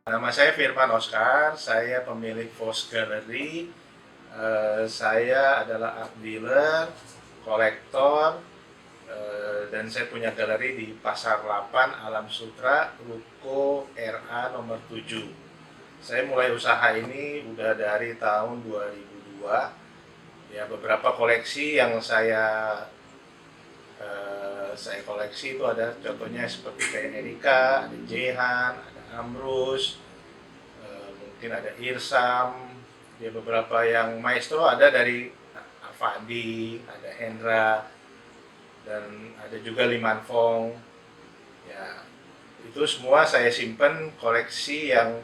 Nama saya Firman Oscar, saya pemilik Fos Gallery. Saya adalah art dealer, kolektor, dan saya punya galeri di Pasar 8, Alam Sutra, Ruko RA nomor 7. Saya mulai usaha ini udah dari tahun 2002. Ya, beberapa koleksi yang saya koleksi itu ada contohnya seperti kayak Erika, ada Jehan, ada Amrus, mungkin ada Irsam, ya beberapa yang maestro ada dari Avandi, ada Hendra, dan ada juga Liman Fong. Ya, itu semua saya simpen koleksi yang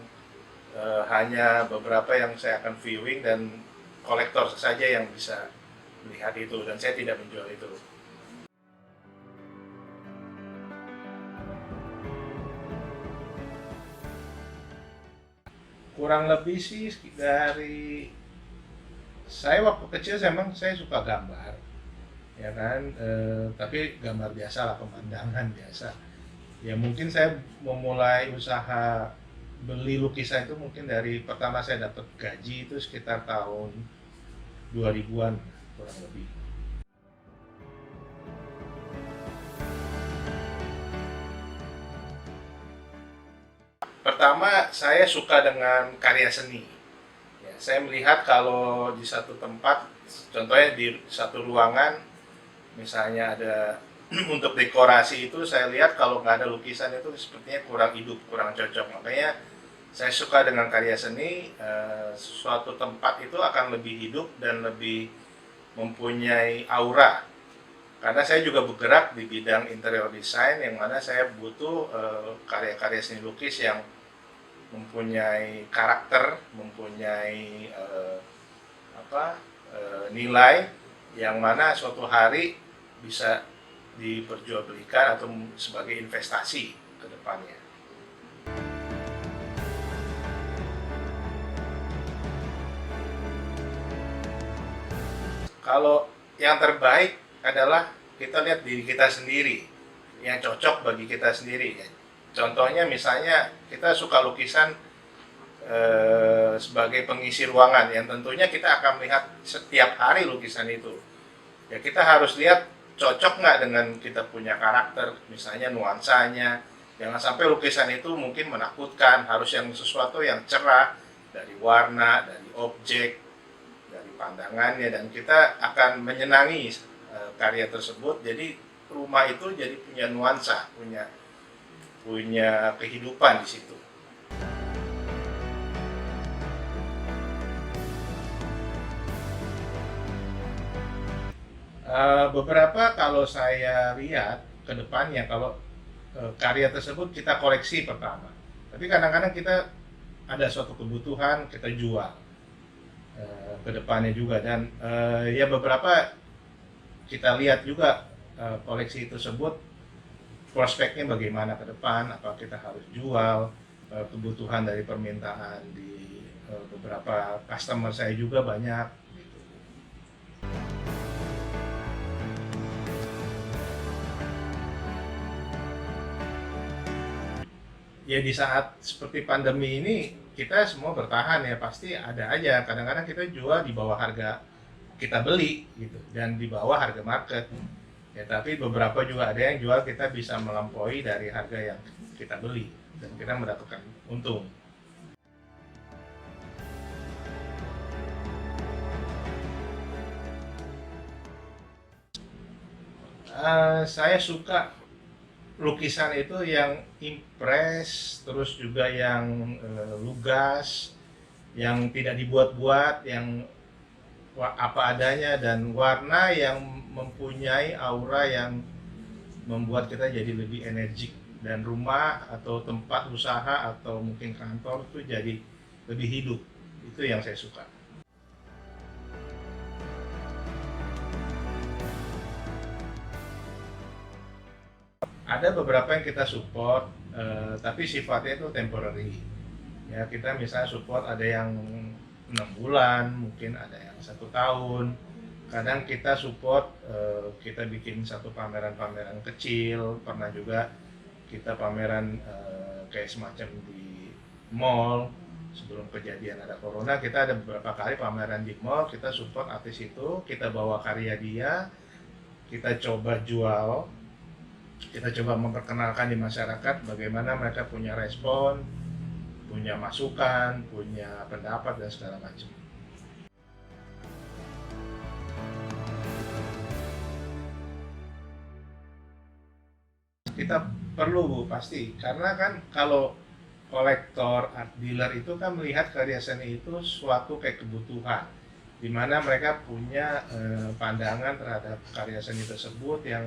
hanya beberapa yang saya akan viewing dan kolektor saja yang bisa melihat itu, dan saya tidak menjual itu. Kurang lebih sih dari saya waktu kecil memang saya suka gambar, ya kan, tapi gambar biasa lah, pemandangan biasa. Ya mungkin saya memulai usaha beli lukisan itu mungkin dari pertama saya dapat gaji itu sekitar tahun 2000-an kurang lebih. Pertama, saya suka dengan karya seni. Ya, saya melihat kalau di satu tempat, contohnya di satu ruangan, misalnya ada untuk dekorasi itu, saya lihat kalau nggak ada lukisan itu sepertinya kurang hidup, kurang cocok. Makanya saya suka dengan karya seni. Suatu tempat itu akan lebih hidup dan lebih mempunyai aura. Karena saya juga bergerak di bidang interior design, yang mana saya butuh karya-karya seni lukis yang mempunyai karakter, mempunyai nilai yang mana suatu hari bisa diperjualbelikan atau sebagai investasi ke depannya. Kalau yang terbaik adalah kita lihat diri kita sendiri, yang cocok bagi kita sendiri. Contohnya misalnya kita suka lukisan sebagai pengisi ruangan, yang tentunya kita akan melihat setiap hari lukisan itu. Ya kita harus lihat cocok nggak dengan kita punya karakter, misalnya nuansanya. Jangan sampai lukisan itu mungkin menakutkan, harus yang sesuatu yang cerah, dari warna, dari objek, dari pandangannya, dan kita akan menyenangi karya tersebut. Jadi rumah itu jadi punya nuansa, punya kehidupan di situ. Beberapa kalau saya lihat ke depannya, kalau karya tersebut kita koleksi pertama, tapi kadang-kadang kita ada suatu kebutuhan kita jual ke depannya juga, dan ya beberapa kita lihat juga koleksi tersebut prospeknya bagaimana ke depan, apa kita harus jual, kebutuhan dari permintaan di beberapa customer saya juga banyak gitu. Ya di saat seperti pandemi ini kita semua bertahan, ya pasti ada aja kadang-kadang kita jual di bawah harga kita beli gitu, dan di bawah harga market. Ya tapi beberapa juga ada yang jual kita bisa melampaui dari harga yang kita beli dan kita mendapatkan untung. Saya suka lukisan itu yang impress, terus juga yang lugas, yang tidak dibuat-buat, yang apa adanya, dan warna yang mempunyai aura yang membuat kita jadi lebih energik, dan rumah atau tempat usaha atau mungkin kantor itu jadi lebih hidup. Itu yang saya suka. Ada beberapa yang kita support, tapi sifatnya itu temporary. Ya kita misalnya support ada yang 6 bulan, mungkin ada yang 1 tahun. Kadang kita support, kita bikin satu pameran-pameran kecil, pernah juga kita pameran kayak semacam di mall. Sebelum kejadian ada corona, kita ada beberapa kali pameran di mall, kita support artis itu, kita bawa karya dia, kita coba jual, kita coba memperkenalkan di masyarakat bagaimana mereka punya respon, punya masukan, punya pendapat dan segala macam. Kita perlu Bu, pasti, karena kan kalau kolektor, art dealer itu kan melihat karya seni itu suatu kayak kebutuhan, di mana mereka punya pandangan terhadap karya seni tersebut yang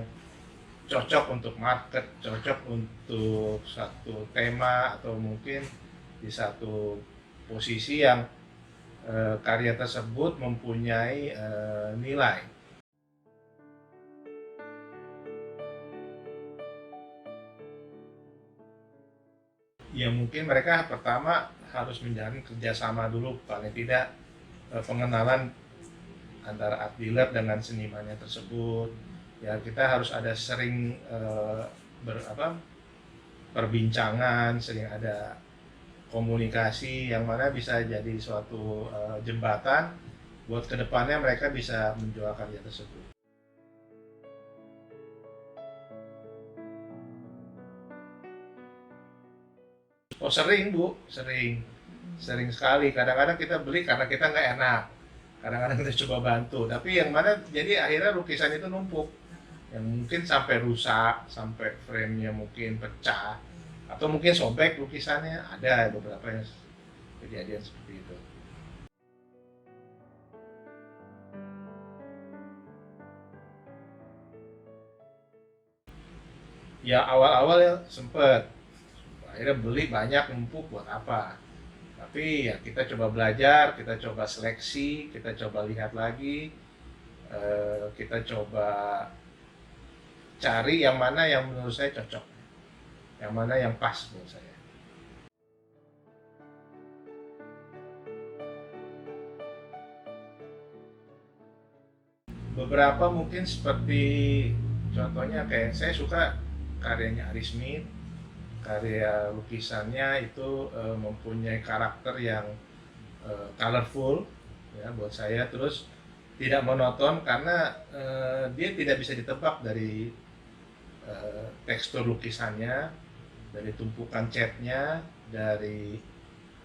cocok untuk market, cocok untuk satu tema, atau mungkin di satu posisi yang karya tersebut mempunyai nilai. Ya mungkin mereka pertama harus menjalin kerjasama dulu, paling tidak pengenalan antara art dealer dengan senimannya tersebut. Ya kita harus ada sering perbincangan, sering ada komunikasi yang mana bisa jadi suatu jembatan buat kedepannya mereka bisa menjual karya tersebut. Oh sering Bu, sering sekali. Kadang-kadang kita beli karena kita nggak enak, kadang-kadang kita coba bantu. Tapi yang mana jadi akhirnya lukisan itu numpuk, yang mungkin sampai rusak, sampai frame-nya mungkin pecah, atau mungkin sobek lukisannya. Ada beberapa yang kejadian seperti itu. Ya awal-awal ya sempet, akhirnya beli banyak numpuk buat apa, tapi ya kita coba belajar, kita coba seleksi, kita coba lihat lagi, kita coba cari yang mana yang menurut saya cocok, yang mana yang pas buat saya. Beberapa mungkin seperti contohnya kayak saya suka karyanya Ari Smith, karya lukisannya itu mempunyai karakter yang colorful ya buat saya, terus tidak monoton karena dia tidak bisa ditebak dari tekstur lukisannya, dari tumpukan catnya, dari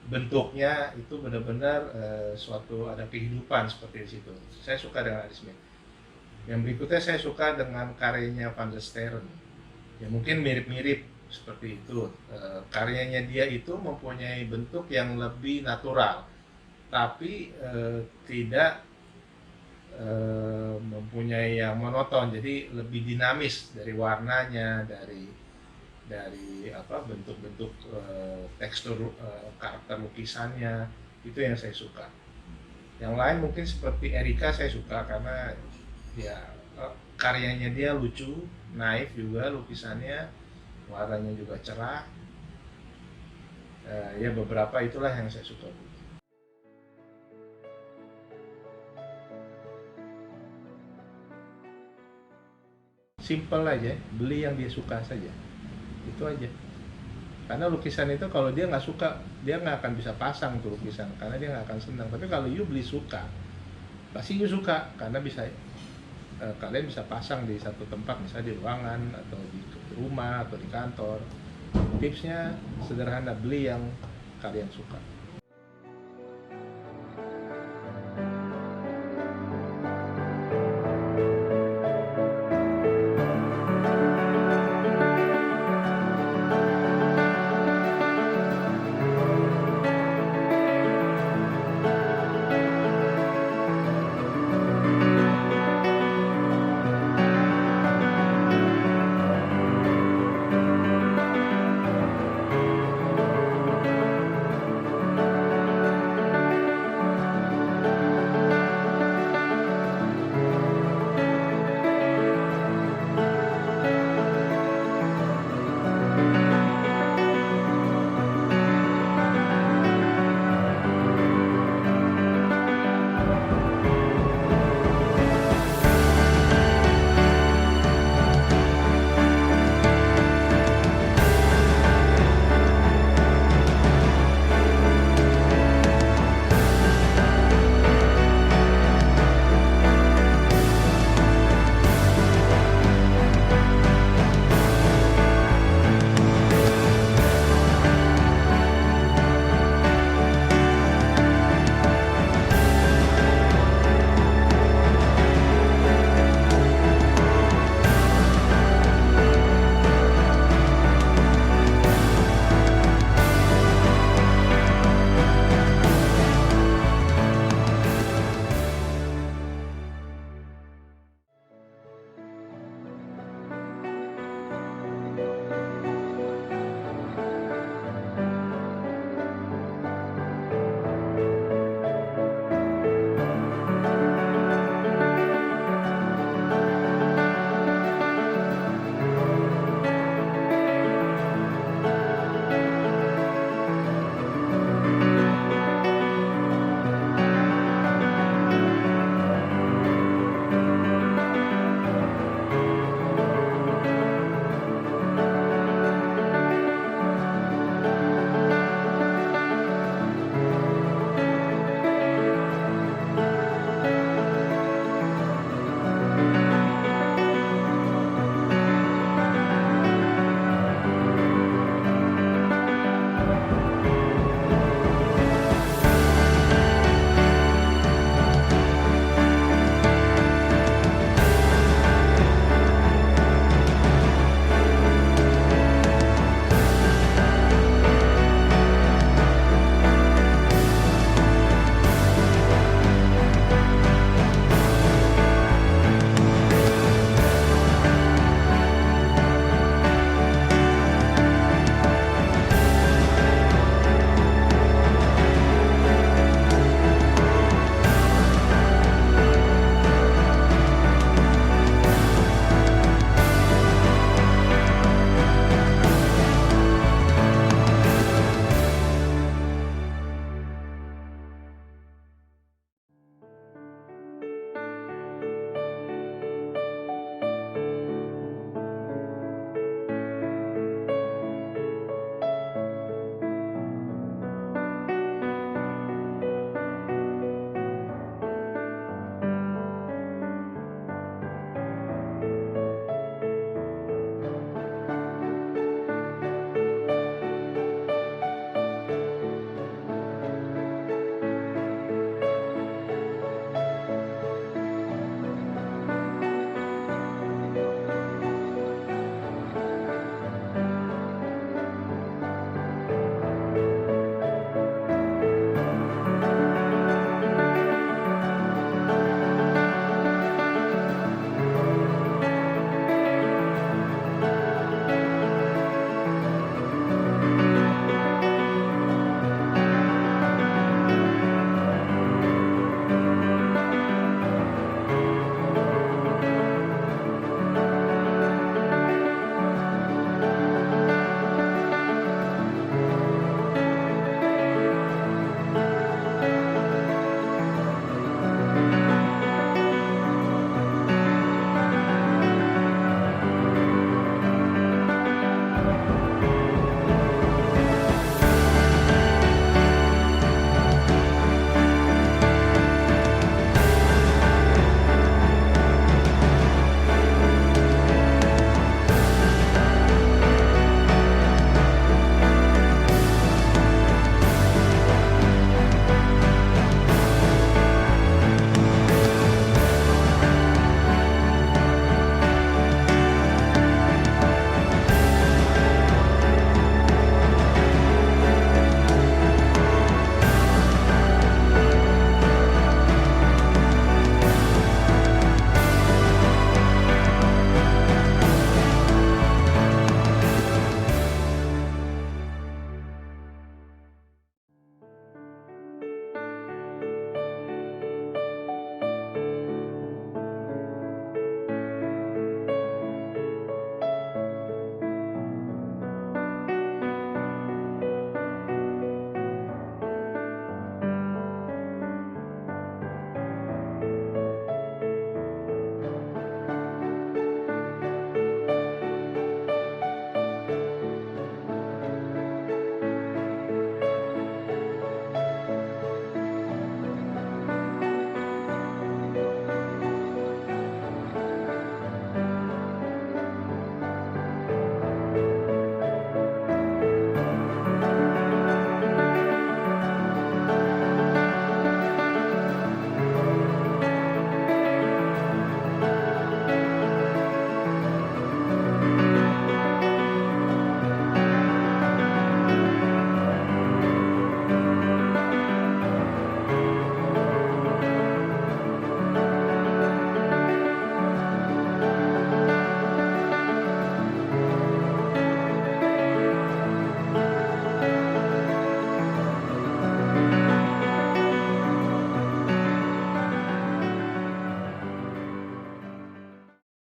bentuknya, itu benar-benar suatu ada kehidupan seperti di situ. Saya suka dengan Ari Smith. Yang berikutnya saya suka dengan karyanya Van der Sterren. Ya mungkin mirip-mirip seperti itu. Karyanya dia itu mempunyai bentuk yang lebih natural, tapi tidak mempunyai yang monoton, jadi lebih dinamis dari warnanya, dari bentuk-bentuk tekstur karakter lukisannya, itu yang saya suka. Yang lain mungkin seperti Erika saya suka karena ya karyanya dia lucu, naif juga lukisannya, warnanya juga cerah. Ya beberapa itulah yang saya suka. Simple aja, beli yang dia suka saja, itu aja. Karena lukisan itu kalau dia nggak suka, dia nggak akan bisa pasang tuh lukisan, karena dia nggak akan senang. Tapi kalau you beli suka, pasti you suka, karena bisa kalian bisa pasang di satu tempat, misalnya di ruangan atau di rumah atau di kantor. Tipsnya sederhana, beli yang kalian suka.